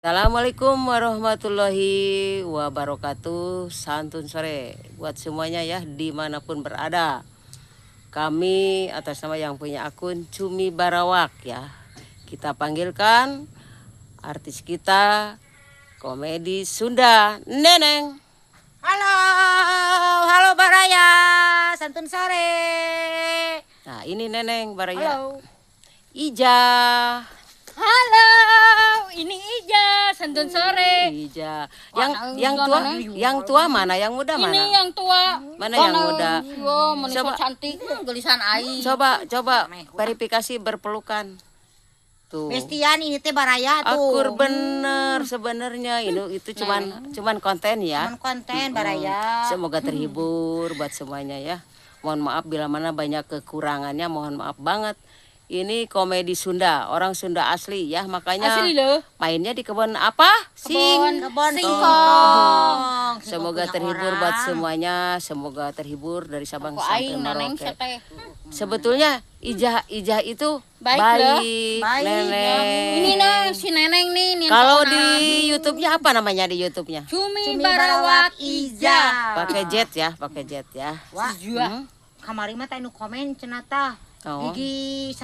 Assalamualaikum warahmatullahi wabarakatuh. Santun sore buat semuanya ya, dimanapun berada. Kami atas nama yang punya akun Cumi Barawak ya, kita panggilkan artis kita komedi Sunda, Neneng. Halo, halo Baraya, santun sore. Nah ini Neneng Baraya. Halo. Ija. Halo, ini Ija, santun sore. Ija. Wah, Yang tua mana? Yang muda mana? Ini yang tua. Mana yang muda? Coba cantik, gelisan air. Coba verifikasi berpelukan. Tuh. Bestian ini teh Baraya tuh. Akur bener sebenarnya itu cuman konten ya. Cuman konten Baraya. Semoga terhibur buat semuanya ya. Mohon maaf bila mana banyak kekurangannya, mohon maaf banget. Ini komedi Sunda, orang Sunda asli ya, makanya Asli loh. mainnya di kebun apa? Kebon Singkong. Semoga terhibur buat semuanya, semoga terhibur dari Sabang sampai Merauke. Sebetulnya Ija itu baik. Neneng. Ini nah si Neneng nih. Kalau di YouTube-nya apa namanya di YouTube-nya? Cumi Barawak Ija. Pakai jet ya. Wah, Ija. kamari mah teh nu komen cenah tah. Oh. Gigi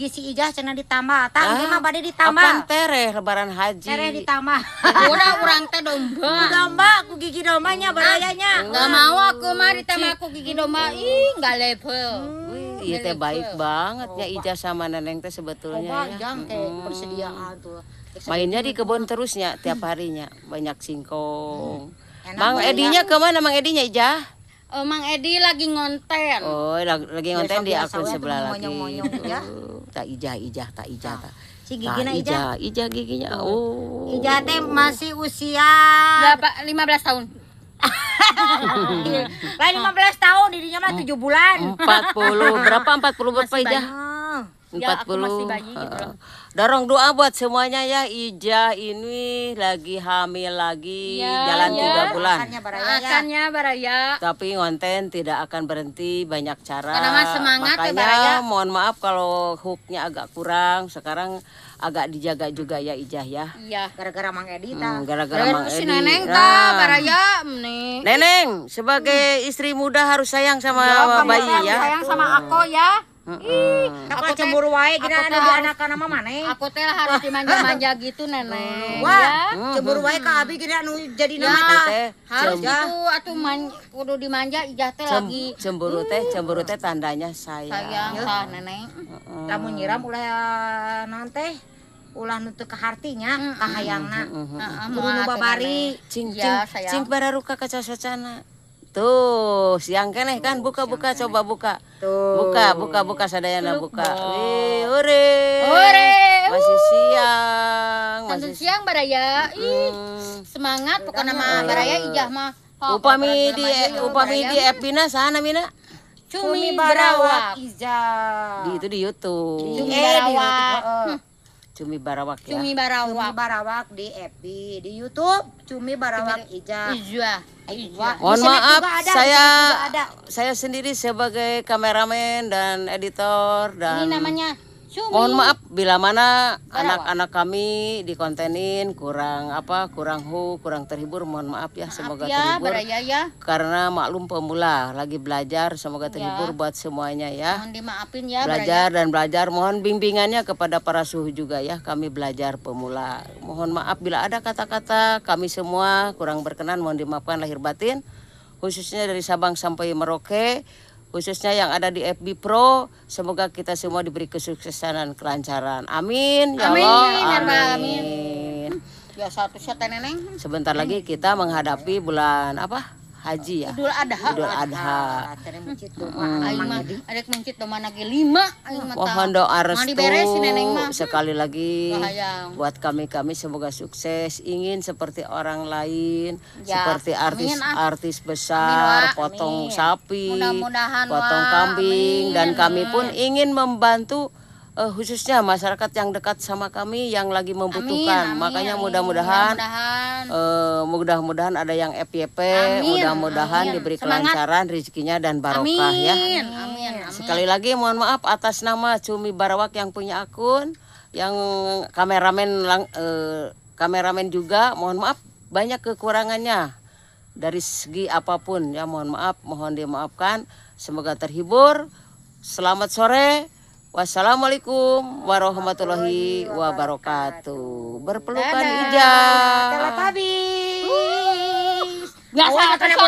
si Ijah cenah ditambah. Tah ieu mah bade ditambah. Apaan tereh lebaran haji? Tere ditambah. Udah urang teh domba. Domba ku gigi dombanya Barayanya. Enggak mau aku mah ditambah aku gigi domba. Ih, enggak level. Iya teh baik banget ya Ija sama Neneng teh sebetulnya Coba ya. jang teh persediaan tuh. Mainnya di kebun terusnya tiap harinya, banyak singkong. Enak Mang banget Edinya kemana Mang Edinya Ija? Mang Edi lagi ngonten. Oh lagi ngonten di akun sebelah lagi. monyong-monyong ya. Tak Ija. Si gigina Ijah. Ija giginya. Oh. Ijah teh masih usia Berapa? 15 tahun. lain 15 tahun, dirinya mah 7 bulan. 40 berapa 40 berapa Ija? Ya, aku masih bayi gitu loh. Dorong doa buat semuanya ya. Ija ini lagi hamil lagi, Ya, jalan ya. 3 bulan. Akannya Baraya. Tapi konten tidak akan berhenti, banyak cara. Karena mas semangat ya, Makanya Baraya. mohon maaf kalau hooknya agak kurang. Sekarang agak dijaga juga ya Ijah ya. Iya. Gara-gara Mang Edi tah. Gara-gara Mang Si Edi. Neneng Nah. tah Baraya nih. Neneng sebagai istri muda harus sayang sama bayi ya. Sayang sama aku ya. Aku cemburu wae gina anu di anak-anak mah maneh. Aku teh lah harus dimanja-manja gitu Neneng. Wah, Ya. cemburu wae ka abi gina anu jadi Ya, nama tah. harus gitu atuh kudu dimanja Ijah teh lagi Cemburu teh tandanya sayang. sayang tah Neneng. Lamun nyiram ulah naon teh ulah nutup ke hartinya ka hayangna. Kudu nu babari. Cing Ya, sayang. bararuka kaca-cacana. Tuh, siang keneh kan buka coba buka. Tuh. Buka sadayana buka. Wih, ore. Ore. Masih siang, Santun siang Baraya. Ih, semangat pokoknya mah Baraya Ijah mah. Upami di FB-na sana Mina. Cumi Barawak. Ijah. Di itu di YouTube. Cumi Barawak. Cumi Barawak ya. Cumi Cumi Barawak. Barawak di FB, di YouTube Cumi Barawak Ijah. Ijah. Mohon Di sini maaf, juga ada, saya di sini juga ada. saya sendiri sebagai kameramen dan editor dan Ini namanya Cumi. mohon maaf bila mana Barawak. anak-anak kami dikontenin kurang terhibur, mohon maaf ya, semoga ya terhibur Baraya ya. karena maklum pemula lagi belajar, semoga terhibur buat semuanya ya. Mohon dimaafin ya Belajar, mohon bimbingannya kepada para suhu juga ya, kami belajar pemula. Mohon maaf bila ada kata-kata kami semua kurang berkenan, mohon dimaafkan lahir batin, khususnya dari Sabang sampai Merauke, khususnya yang ada di FB Pro. Semoga kita semua diberi kesuksesan dan kelancaran, amin ya Allah, amin. Ya satu teh Neneng. Sebentar lagi kita menghadapi bulan apa? Haji ya, Idul Adha. Idul Adha. Aing mah adek mencit do mana ge 5 aing mah. Mohon doa restu diberesin Neneng mah. sekali lagi Bahayang. buat kami semoga sukses, ingin seperti orang lain, Ya, seperti amin, artis besar, Amin, Wak. potong Amin. sapi, Mudah-mudahan, potong Wak. kambing, Amin. dan kami pun ingin membantu khususnya masyarakat yang dekat sama kami yang lagi membutuhkan. Amin, Makanya amin. mudah-mudahan Mudah-mudahan. ada yang FYP, Amin, mudah-mudahan amin. diberi Semangat. kelancaran rezekinya dan barokah ya. Amin. Sekali lagi mohon maaf atas nama Cumi Barawak yang punya akun, yang kameramen kameramen juga mohon maaf banyak kekurangannya dari segi apapun ya, mohon maaf, mohon dimaafkan. Semoga terhibur. Selamat sore. Wassalamualaikum warahmatullahi wabarakatuh. Berpelukan Dadah. Ija. Telat habis. Biasa